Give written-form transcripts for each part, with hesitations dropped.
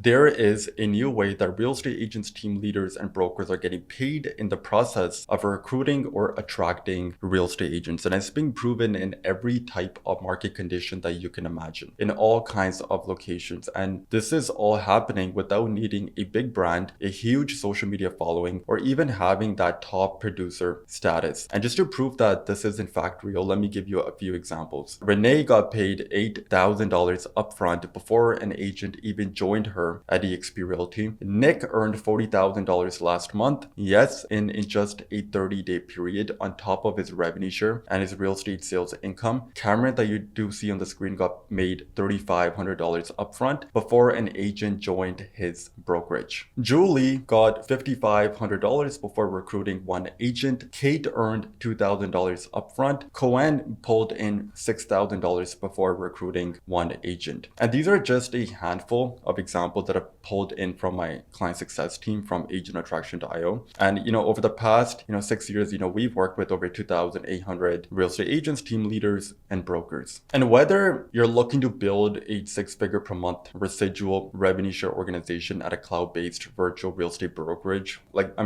There is a new way that real estate agents, team leaders, and brokers are getting paid in the process of recruiting or attracting real estate agents. And it's being proven in every type of market condition that you can imagine, in all kinds of locations. And this is all happening without needing a big brand, a huge social media following, or even having that top producer status. And just to prove that this is in fact real, let me give you a few examples. Renee got paid $8,000 upfront before an agent even joined her at eXp Realty. Nick earned $40,000 last month. Yes, in just a 30-day period on top of his revenue share and his real estate sales income. Cameron, that you do see on the screen, got made $3,500 upfront before an agent joined his brokerage. Julie got $5,500 before recruiting one agent. Kate earned $2,000 upfront. Cohen pulled in $6,000 before recruiting one agent. And these are just a handful of examples that I've pulled in from my client success team from agentattraction.io. And, over the past, 6 years, we've worked with over 2,800 real estate agents, team leaders, and brokers. And whether you're looking to build a 6-figure per month residual revenue share organization at a cloud-based virtual real estate brokerage,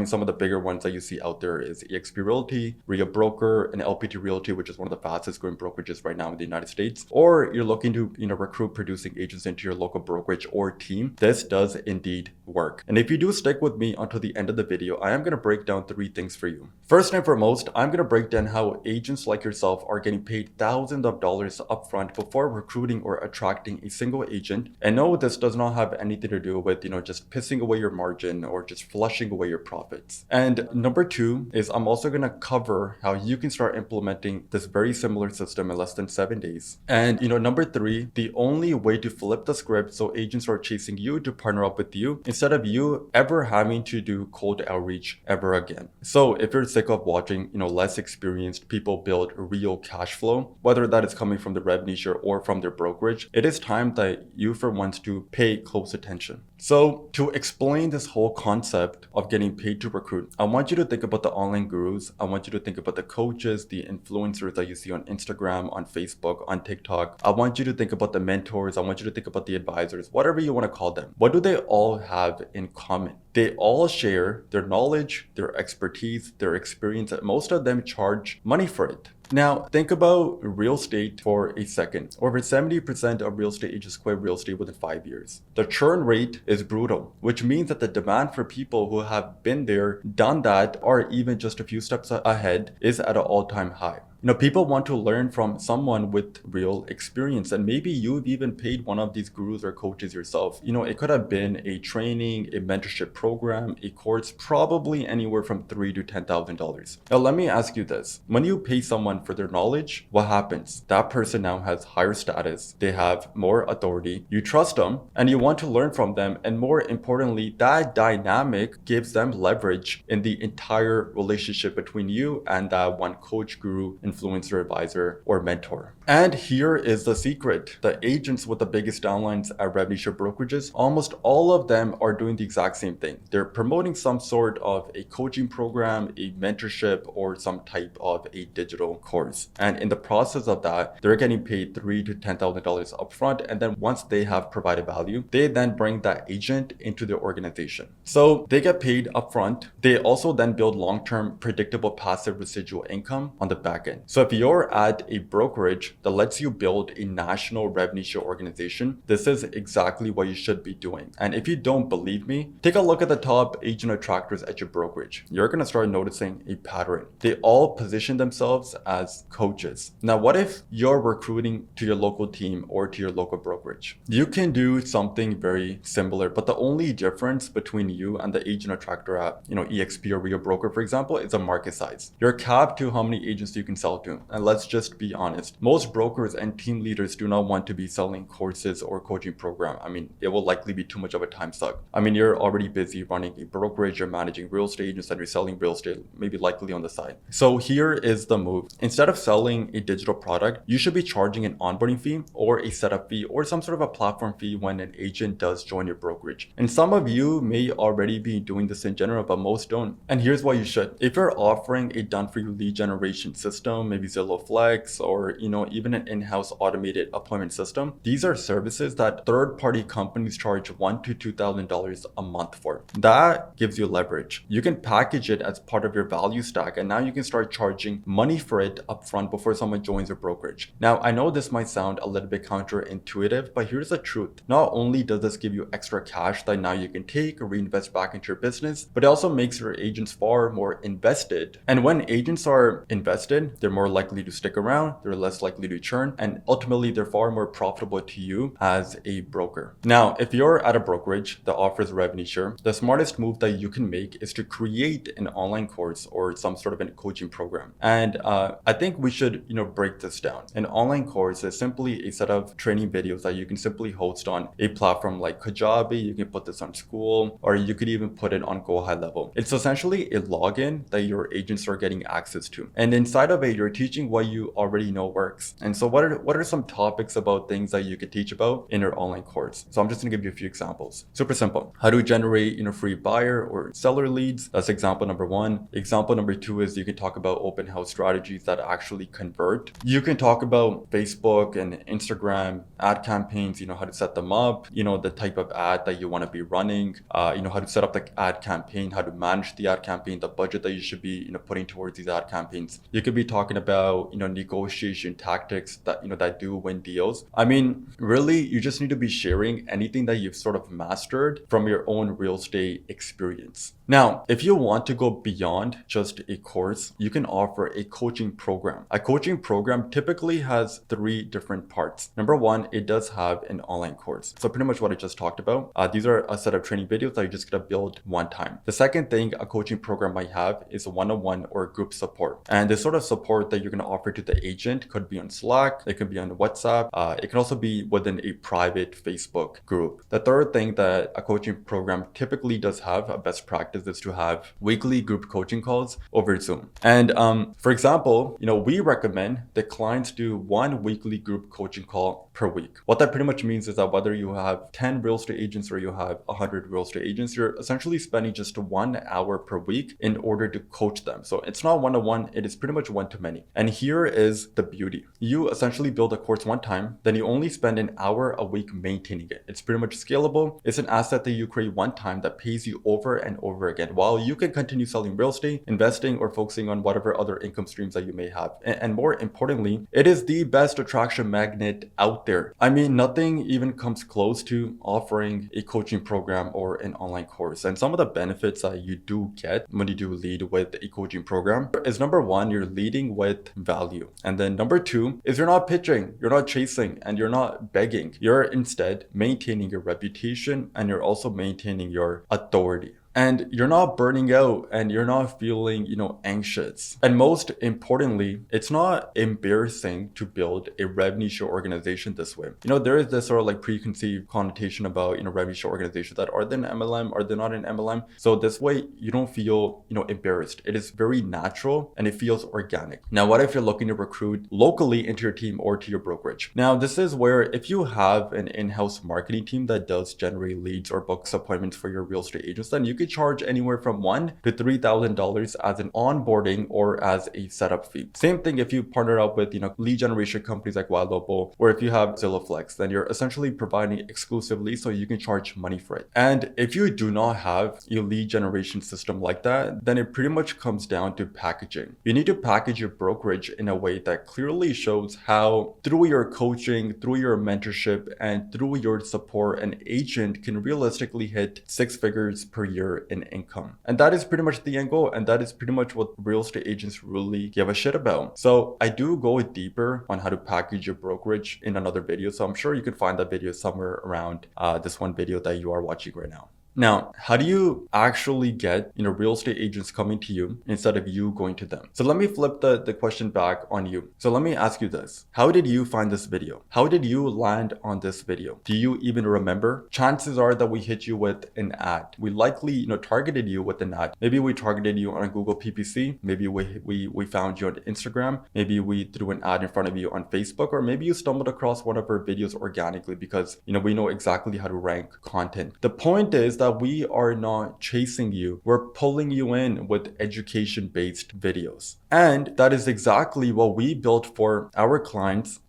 some of the bigger ones that you see out there is eXp Realty, Ria Broker, and LPT Realty, which is one of the fastest growing brokerages right now in the United States, or you're looking to, recruit producing agents into your local brokerage or team, this does indeed work. And if you do stick with me until the end of the video, I am going to break down 3 things for you. First and foremost, I'm going to break down how agents like yourself are getting paid thousands of dollars upfront before recruiting or attracting a single agent. And no, this does not have anything to do with, just pissing away your margin or just flushing away your profits. And number 2 is I'm also going to cover how you can start implementing this very similar system in less than 7 days. And, number 3, the only way to flip the script so agents are chasing you to partner up with you instead of you ever having to do cold outreach ever again. So if you're sick of watching, less experienced people build real cash flow, whether that is coming from the revenue share or from their brokerage, it is time that you for once to pay close attention. So to explain this whole concept of getting paid to recruit, I want you to think about the online gurus. I want you to think about the coaches, the influencers that you see on Instagram, on Facebook, on TikTok. I want you to think about the mentors. I want you to think about the advisors, whatever you want to call them. What do they all have in common? They all share their knowledge, their expertise, their experience, and most of them charge money for it. Now, think about real estate for a second. Over 70% of real estate agents quit real estate within 5 years. The churn rate is brutal, which means that the demand for people who have been there, done that, or even just a few steps ahead is at an all-time high. People want to learn from someone with real experience, and maybe you've even paid one of these gurus or coaches yourself. It could have been a training, a mentorship program, a course, probably anywhere from $3,000 to $10,000. Now, let me ask you this. When you pay someone for their knowledge, what happens? That person now has higher status. They have more authority. You trust them and you want to learn from them. And more importantly, that dynamic gives them leverage in the entire relationship between you and that one coach, guru, influencer, advisor, or mentor. And here is the secret. The agents with the biggest downlines at revenue share brokerages, almost all of them are doing the exact same thing. They're promoting some sort of a coaching program, a mentorship, or some type of a digital course. And in the process of that, they're getting paid $3,000 to $10,000 upfront. And then once they have provided value, they then bring that agent into their organization. So they get paid upfront. They also then build long-term predictable passive residual income on the back end. So if you're at a brokerage that lets you build a national revenue share organization, this is exactly what you should be doing. And if you don't believe me, take a look at the top agent attractors at your brokerage. You're going to start noticing a pattern. They all position themselves as coaches. Now, what if you're recruiting to your local team or to your local brokerage? You can do something very similar, but the only difference between you and the agent attractor at, eXp or Ria Broker, for example, is a market size. You're capped to how many agents you can sell to. And let's just be honest. Most brokers and team leaders do not want to be selling courses or coaching program. It will likely be too much of a time suck. You're already busy running a brokerage, you're managing real estate agents, and you're selling real estate, maybe likely on the side. So here is the move. Instead of selling a digital product, you should be charging an onboarding fee or a setup fee or some sort of a platform fee when an agent does join your brokerage. And some of you may already be doing this in general, but most don't. And here's why you should. If you're offering a done-for-you lead generation system, system, maybe Zillow Flex, or even an in-house automated appointment system. These are services that third-party companies charge $1,000 to $2,000 a month for. That gives you leverage. You can package it as part of your value stack, and now you can start charging money for it upfront before someone joins your brokerage. Now, I know this might sound a little bit counterintuitive, but here's the truth. Not only does this give you extra cash that now you can take or reinvest back into your business, but it also makes your agents far more invested. And when agents are invested, they're more likely to stick around, they're less likely to churn, and ultimately they're far more profitable to you as a broker. Now, if you're at a brokerage that offers revenue share, the smartest move that you can make is to create an online course or some sort of a coaching program. And I think we should, break this down. An online course is simply a set of training videos that you can simply host on a platform like Kajabi. You can put this on School, or you could even put it on Go High Level. It's essentially a login that your agents are getting access to. And inside of it, you're teaching what you already know works. And so what are some topics about things that you could teach about in your online course? So I'm just gonna give you a few examples. Super simple. How to generate, free buyer or seller leads. That's example number one. Example number two is you can talk about open house strategies that actually convert. You can talk about Facebook and Instagram ad campaigns, how to set them up, the type of ad that you want to be running, how to set up the ad campaign, how to manage the ad campaign, the budget that you should be, putting towards these ad campaigns. You could be talking about, negotiation tactics that do win deals. I mean, really, you just need to be sharing anything that you've sort of mastered from your own real estate experience. Now, if you want to go beyond just a course, you can offer a coaching program. A coaching program typically has three different parts. Number one, it does have an online course. So pretty much what I just talked about. These are a set of training videos that you're just gonna build one time. The second thing a coaching program might have is one-on-one or group support. And the sort of support that you're gonna offer to the agent could be on Slack, it could be on WhatsApp, it can also be within a private Facebook group. The third thing that a coaching program typically does have, a best practice, is to have weekly group coaching calls over Zoom. And for example, we recommend that clients do one weekly group coaching call per week. What that pretty much means is that whether you have 10 real estate agents or you have 100 real estate agents, you're essentially spending just 1 hour per week in order to coach them. So it's not one-to-one, it is pretty much one-to-many. And here is the beauty. You essentially build a course one time, then you only spend an hour a week maintaining it. It's pretty much scalable. It's an asset that you create one time that pays you over and over again, while you can continue selling real estate, investing, or focusing on whatever other income streams that you may have. And more importantly, it is the best attraction magnet out there. I mean, nothing even comes close to offering a coaching program or an online course. And some of the benefits that you do get when you do lead with a coaching program is, number one, you're leading with value. And then number two is you're not pitching, you're not chasing, and you're not begging. You're instead maintaining your reputation, and you're also maintaining your authority. And you're not burning out, and you're not feeling, anxious. And most importantly, it's not embarrassing to build a revenue share organization this way. There is this sort of like preconceived connotation about, revenue share organizations that are they an MLM, are they not an MLM? So this way you don't feel, embarrassed. It is very natural and it feels organic. Now, what if you're looking to recruit locally into your team or to your brokerage? Now, this is where if you have an in-house marketing team that does generate leads or books appointments for your real estate agents, then you could charge anywhere from $1,000 to $3,000 as an onboarding or as a setup fee. Same thing if you partner up with lead generation companies like Lobo, or if you have Zillow Flex, then you're essentially providing exclusively so you can charge money for it. And if you do not have a lead generation system like that, then it pretty much comes down to packaging. You need to package your brokerage in a way that clearly shows how through your coaching, through your mentorship, and through your support, an agent can realistically hit 6 figures per year in income. And that is pretty much the end goal, and that is pretty much what real estate agents really give a shit about. So I do go deeper on how to package your brokerage in another video, so I'm sure you can find that video somewhere around this one video that you are watching right now. Now, how do you actually get, real estate agents coming to you instead of you going to them? So let me flip the question back on you. So let me ask you this. How did you find this video? How did you land on this video? Do you even remember? Chances are that we hit you with an ad. We likely, targeted you with an ad. Maybe we targeted you on a Google PPC. Maybe we found you on Instagram. Maybe we threw an ad in front of you on Facebook, or maybe you stumbled across one of our videos organically because, we know exactly how to rank content. The point is that we are not chasing you. We're pulling you in with education-based videos. And that is exactly what we built for our clients.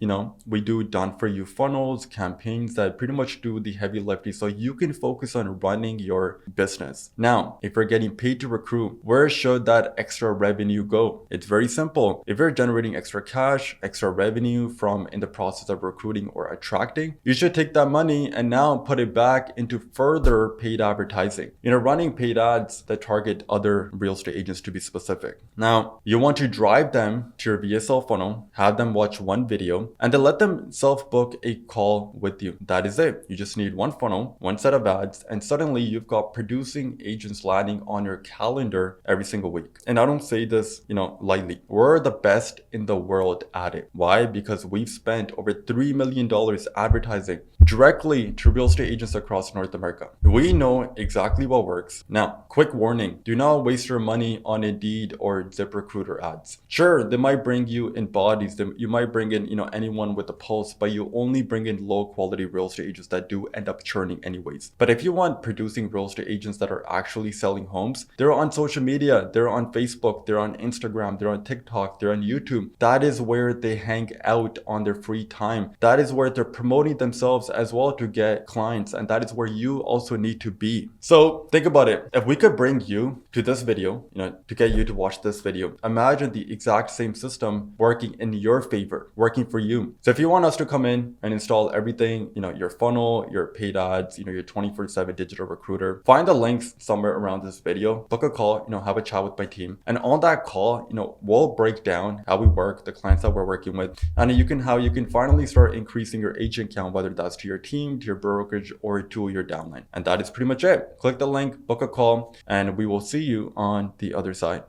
We do done for you funnels, campaigns that pretty much do the heavy lifting so you can focus on running your business. Now, if you're getting paid to recruit, where should that extra revenue go? It's very simple. If you're generating extra cash, extra revenue from in the process of recruiting or attracting, you should take that money and now put it back into further paid advertising. Running paid ads that target other real estate agents, to be specific. Now, you want to drive them to your VSL funnel, have them watch one video, and then let them self-book a call with you. That is it. You just need one funnel, one set of ads, and suddenly you've got producing agents landing on your calendar every single week. And I don't say this, lightly. We're the best in the world at it. Why? Because we've spent over $3 million advertising directly to real estate agents across North America. We know exactly what works. Now, quick warning, do not waste your money on Indeed or ZipRecruiter ads. Sure, they might bring you in bodies, you might bring in, anyone with a pulse, but you only bring in low quality real estate agents that do end up churning anyways. But if you want producing real estate agents that are actually selling homes, they're on social media, they're on Facebook, they're on Instagram, they're on TikTok, they're on YouTube. That is where they hang out on their free time. That is where they're promoting themselves as well to get clients, and that is where you also need to be. So think about it. If we could bring you to this video, to get you to watch this video, imagine the exact same system working in your favor, working for you. So if you want us to come in and install everything, your funnel, your paid ads, your 24/7 digital recruiter, find the links somewhere around this video, book a call, have a chat with my team. And on that call, we'll break down how we work, the clients that we're working with, and how you can finally start increasing your agent count, whether that's to your team, to your brokerage, or to your downline. And that is pretty much it. Click the link, book a call, and we will see you on the other side.